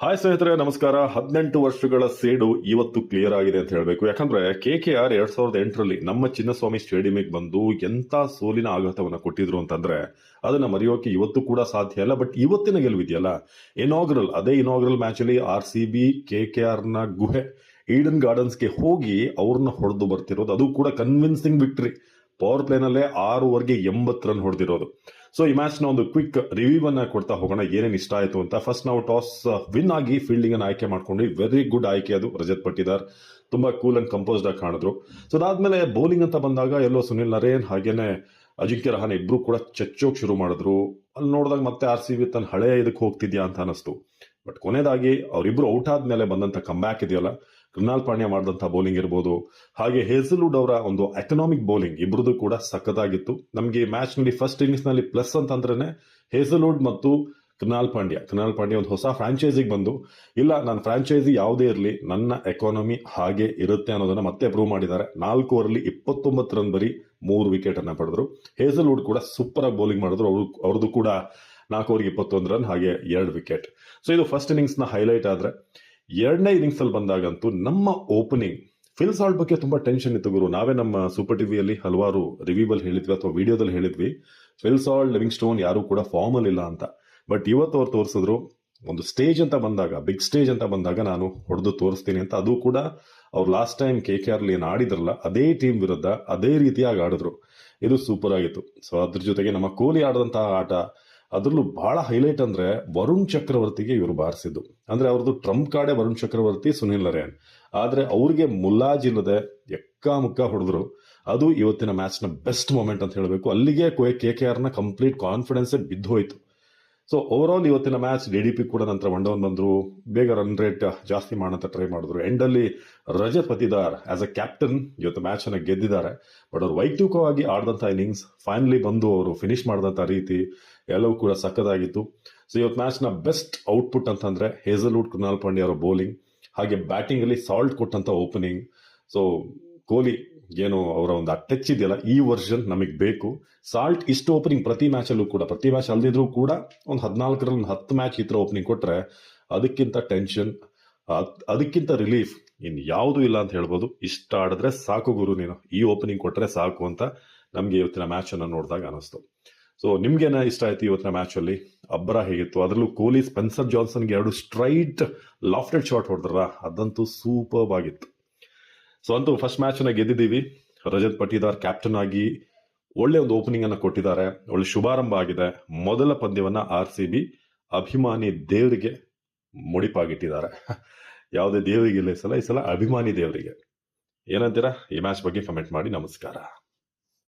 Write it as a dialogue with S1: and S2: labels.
S1: Hi ಸ್ನೇಹಿತರೆ, ನಮಸ್ಕಾರ. 18 ವರ್ಷಗಳ ಸೇಡು ಇವತ್ತು ಕ್ಲಿಯರ್ ಆಗಿದೆ ಅಂತ ಹೇಳಬೇಕು. ಯಾಕಂದ್ರೆ KKR 2008ರಲ್ಲಿ ನಮ್ಮ ಚಿನ್ನಸ್ವಾಮಿ ಸ್ಟೇಡಿಯಂಗೆ ಬಂದು ಎಂತ ಸೋಲಿನ ಆಘಾತವನ್ನ ಕೊಟ್ಟಿದ್ರು ಅಂತಂದ್ರೆ ಅದನ್ನ ಮರೆಯೋಕೆ ಇವತ್ತು ಕೂಡ ಸಾಧ್ಯ ಇಲ್ಲ. ಬಟ್ ಇವತ್ತಿನ ಗೆಲುವಿದೆಯಲ್ಲ, ಅದೇ ಇನಾಗ್ರಲ್ ಮ್ಯಾಚ್ ಅಲ್ಲಿ RCB KKR ನ ಗುಹೆ ಈಡನ್ ಗಾರ್ಡನ್ಸ್ಗೆ ಹೋಗಿ ಅವ್ರನ್ನ ಹೊಡೆದು ಬರ್ತಿರೋದು, ಅದು ಕೂಡ ಕನ್ವಿನ್ಸಿಂಗ್ ವಿಕ್ಟರಿ. ಪವರ್ ಪ್ಲೇನಲ್ಲೇ 6 ಓವರ್ಗೆ 80 ರನ್ ಹೊಡೆದಿರೋದು. ಸೊ ಈ ಮ್ಯಾಚ್ ನ ಒಂದು ಕ್ವಿಕ್ ರಿವ್ಯೂ ಅನ್ನ ಕೊಡ್ತಾ ಹೋಗೋಣ, ಏನೇನು ಇಷ್ಟ ಆಯ್ತು ಅಂತ. ಫಸ್ಟ್ ನಾವು ಟಾಸ್ ವಿನ್ ಆಗಿ ಫೀಲ್ಡಿಂಗ್ ಅನ್ನು ಆಯ್ಕೆ ಮಾಡ್ಕೊಂಡ್ವಿ. ವೆರಿ ಗುಡ್ ಆಯ್ಕೆ ಅದು. ರಜತ್ ಪಟ್ಟಿದಾರ್ ತುಂಬಾ ಕೂಲ್ ಅಂಡ್ ಕಂಪೋಸ್ಡ್ ಆಗಿ ಕಾಣಿದ್ರು. ಸೊ ಅದಾದ್ಮೇಲೆ ಬೌಲಿಂಗ್ ಅಂತ ಬಂದಾಗ ಎಲ್ಲೋ ಸುನಿಲ್ ನರೇನ್ ಹಾಗೇನೆ ಅಜಿಂಕ್ಯ ರಹಾನೆ ಇಬ್ರು ಕೂಡ ಚಚ್ಚೋಕ್ ಶುರು ಮಾಡಿದ್ರು. ಅಲ್ಲಿ ನೋಡಿದಾಗ ಮತ್ತೆ RCB ತನ್ನ ಹಳೆಯ ಇದಕ್ಕೆ ಹೋಗ್ತಿದ್ಯಾ ಅಂತ ಅನಿಸ್ತು. ಬಟ್ ಕೊನೆಯದಾಗಿ ಅವರಿಬ್ರು ಔಟ್ ಆದ್ಮೇಲೆ ಬಂದಂತ ಕಂಬ್ಯಾಕ್ ಇದೆಯಲ್ಲ, ಕೃಣಾಲ್ ಪಾಂಡ್ಯ ಮಾಡಿದಂತ ಬೌಲಿಂಗ್ ಇರ್ಬೋದು, ಹಾಗೆ ಹೇಸಲ್ವುಡ್ ಅವರ ಒಂದು ಎಕನಾಮಿಕ್ ಬೌಲಿಂಗ್ ಇಬ್ರದ್ದು ಕೂಡ ಸಖತ್ತಾಗಿತ್ತು. ನಮಗೆ ಮ್ಯಾಚ್ ನಲ್ಲಿ ಫಸ್ಟ್ ಇನ್ನಿಂಗ್ಸ್ ನಲ್ಲಿ ಪ್ಲಸ್ ಅಂತಂದ್ರೆ ಹೇಸಲ್ವುಡ್ ಮತ್ತು ಕೃಣಾಲ್ ಪಾಂಡ್ಯ ಒಂದು ಹೊಸ ಫ್ರಾಂಚೈಸಿಗೆ ಬಂದು, ಇಲ್ಲ ನನ್ನ ಫ್ರಾಂಚೈಸಿ ಯಾವುದೇ ಇರಲಿ ನನ್ನ ಎಕಾನಮಿ ಹಾಗೆ ಇರುತ್ತೆ ಅನ್ನೋದನ್ನ ಮತ್ತೆ ಪ್ರೂವ್ ಮಾಡಿದ್ದಾರೆ. 4 ಓವರಲ್ಲಿ 29 ರನ್ ಬರೀ 3 ವಿಕೆಟ್ ಅನ್ನ ಪಡೆದ್ರು. ಹೇಸಲ್ವುಡ್ ಕೂಡ ಸೂಪರ್ ಆಗಿ ಬೌಲಿಂಗ್ ಮಾಡಿದ್ರು. ಅವ್ರದ್ದು ಕೂಡ 4 ಓವರ್ಗೆ 21 ರನ್ ಹಾಗೆ 2 ವಿಕೆಟ್. ಸೊ ಇದು ಫಸ್ಟ್ ಇನ್ನಿಂಗ್ಸ್ ನ ಹೈಲೈಟ್. ಆದ್ರೆ ಎರಡನೇ ಇನ್ನಿಂಗ್ಸ್ ಅಲ್ಲಿ ಬಂದಾಗಂತೂ ನಮ್ಮ ಓಪನಿಂಗ್ ಫಿಲ್ ಸಾಲ್ಟ್ ಬಗ್ಗೆ ತುಂಬಾ ಟೆನ್ಷನ್ ಇತ್ತು ಗುರು. ನಾವೇ ನಮ್ಮ ಸೂಪರ್ ಟಿವಿಯಲ್ಲಿ ಹಲವಾರು ರಿವ್ಯೂವಲ್ಲಿ ಹೇಳಿದ್ವಿ ಅಥವಾ ವಿಡಿಯೋದಲ್ಲಿ ಹೇಳಿದ್ವಿ, ಫಿಲ್ ಸಾಲ್ಟ್, ಲಿವಿಂಗ್ ಸ್ಟೋನ್ ಯಾರು ಕೂಡ ಫಾರ್ಮ್ ಅಲ್ಲಿ ಇಲ್ಲ ಅಂತ. ಬಟ್ ಇವತ್ತು ಅವ್ರು ತೋರಿಸಿದ್ರು, ಒಂದು ಸ್ಟೇಜ್ ಅಂತ ಬಂದಾಗ, ಬಿಗ್ ಸ್ಟೇಜ್ ಅಂತ ಬಂದಾಗ ನಾನು ಹೊಡೆದು ತೋರಿಸ್ತೀನಿ ಅಂತ. ಅದು ಕೂಡ ಅವ್ರು ಲಾಸ್ಟ್ ಟೈಮ್ KKR ಏನ್ ಆಡಿದ್ರಲ್ಲ ಅದೇ ಟೀಮ್ ವಿರುದ್ಧ ಅದೇ ರೀತಿಯಾಗಿ ಆಡಿದ್ರು. ಇದು ಸೂಪರ್ ಆಗಿತ್ತು. ಸೊ ಅದ್ರ ಜೊತೆಗೆ ನಮ್ಮ ಕೊಹ್ಲಿ ಆಡಿದಂತಹ ಆಟ, ಅದ್ರಲ್ಲೂ ಬಹಳ ಹೈಲೈಟ್ ಅಂದ್ರೆ ವರುಣ್ ಚಕ್ರವರ್ತಿಗೆ ಇವರು ಬಾರಿಸಿದ್ದು. ಅಂದ್ರೆ ಅವ್ರದ್ದು ಟ್ರಂಪ್ ಕಾರ್ಡೆ ವರುಣ್ ಚಕ್ರವರ್ತಿ, ಸುನಿಲ್ ನರೇನ್. ಆದ್ರೆ ಅವ್ರಿಗೆ ಮುಲಾಜಿಲ್ಲದೆ ಎಕ್ಕಾಮುಕ್ಕ ಹೊಡೆದ್ರು. ಅದು ಇವತ್ತಿನ ಮ್ಯಾಚ್ ನ ಬೆಸ್ಟ್ ಮೂಮೆಂಟ್ ಅಂತ ಹೇಳಬೇಕು. ಅಲ್ಲಿಗೆ KKR ನ ಕಂಪ್ಲೀಟ್ ಕಾನ್ಫಿಡೆನ್ಸ್ ಬಿದ್ದು ಹೋಯ್ತು. ಸೊ ಓವರ್ ಆಲ್ ಇವತ್ತಿನ ಮ್ಯಾಚ್ DDP ಕೂಡ ನಂತರ 1 ಬಂದ್ರು, ಬೇಗ ರನ್ ರೇಟ್ ಜಾಸ್ತಿ ಮಾಡೋಂತ ಟ್ರೈ ಮಾಡಿದ್ರು. ಎಂಡ್ ಅಲ್ಲಿ Rajat Patidar as a captain ಇವತ್ತು ಮ್ಯಾಚ್ ಅನ್ನ ಗೆದ್ದಿದ್ದಾರೆ. ಬಟ್ ಅವ್ರು ವೈಯಕ್ತಿಕವಾಗಿ ಆಡಿದಂತ ಇನ್ನಿಂಗ್ಸ್, ಫೈನಲಿ ಬಂದು ಅವರು ಫಿನಿಶ್ ಮಾಡಿದಂತ ರೀತಿ ಎಲ್ಲವೂ ಕೂಡ ಸಕ್ಕದಾಗಿತ್ತು. ಸೊ ಇವತ್ತು ಮ್ಯಾಚ್ ನ ಬೆಸ್ಟ್ ಔಟ್ಪುಟ್ ಅಂತಂದ್ರೆ ಹೇಸಲ್ವುಡ್, ಕೃಣಾಲ್ ಪಾಂಡ್ಯ ಅವರ ಬೌಲಿಂಗ್, ಹಾಗೆ ಬ್ಯಾಟಿಂಗ್ ಅಲ್ಲಿ ಸಾಲ್ಟ್ ಕೊಟ್ಟಂತ ಓಪನಿಂಗ್. ಸೊ ಕೊಹ್ಲಿ ಏನು ಅವರ ಒಂದು ಟಚ್ ಇದೆಯಲ್ಲ, ಈ ವರ್ಷನ್ ನಮಗೆ ಬೇಕು. ಸಾಲ್ಟ್ ಇಷ್ಟು ಓಪನಿಂಗ್ ಪ್ರತಿ ಮ್ಯಾಚ್ ಅಲ್ಲೂ ಕೂಡ, ಪ್ರತಿ ಮ್ಯಾಚ್ ಅಲ್ದಿದ್ರು ಕೂಡ ಒಂದು 14ರಲ್ಲಿ 10 ಮ್ಯಾಚ್ ಈ ತರ ಓಪನಿಂಗ್ ಕೊಟ್ರೆ ಅದಕ್ಕಿಂತ ಟೆನ್ಷನ್, ಅದಕ್ಕಿಂತ ರಿಲೀಫ್ ಇನ್ ಯಾವುದು ಇಲ್ಲ ಅಂತ ಹೇಳ್ಬೋದು. ಇಷ್ಟ ಆಡಿದ್ರೆ ಸಾಕು ಗುರು, ನೀನು ಈ ಓಪನಿಂಗ್ ಕೊಟ್ರೆ ಸಾಕು ಅಂತ ನಮ್ಗೆ ಇವತ್ತಿನ ಮ್ಯಾಚ್ ಅನ್ನ ನೋಡಿದಾಗ ಅನಿಸ್ತು. ಸೊ ನಿಮ್ಗೇನ ಇಷ್ಟ ಆಯ್ತು ಇವತ್ತಿನ ಮ್ಯಾಚ್ ಅಲ್ಲಿ? ಅಬ್ಬರ ಹೇಗಿತ್ತು? ಅದರಲ್ಲೂ Kohli Spencer ಜಾನ್ಸನ್ಗೆ 2 straight lofted shot ಹೊಡೆದ್ರ, ಅದಂತೂ ಸೂಪರ್ ಆಗಿತ್ತು. ಸೊ ಅಂತೂ ಫಸ್ಟ್ ಮ್ಯಾಚ್ ಅನ್ನ ಗೆದ್ದಿದ್ದೀವಿ. ರಜತ್ ಪಟ್ಟಿದಾರ್ ಕ್ಯಾಪ್ಟನ್ ಆಗಿ ಒಳ್ಳೆ ಒಂದು ಓಪನಿಂಗ್ ಅನ್ನ ಕೊಟ್ಟಿದ್ದಾರೆ. ಒಳ್ಳೆ ಶುಭಾರಂಭ ಆಗಿದೆ. ಮೊದಲ ಪಂದ್ಯವನ್ನ RCB ಅಭಿಮಾನಿ ದೇವರಿಗೆ ಮುಡಿಪಾಗಿಟ್ಟಿದ್ದಾರೆ. ಯಾವುದೇ ದೇವರಿಗೆ ಇಲ್ಲ ಈ ಸಲ ಅಭಿಮಾನಿ ದೇವರಿಗೆ. ಏನಂತೀರಾ? ಈ ಮ್ಯಾಚ್ ಬಗ್ಗೆ ಕಮೆಂಟ್ ಮಾಡಿ. ನಮಸ್ಕಾರ.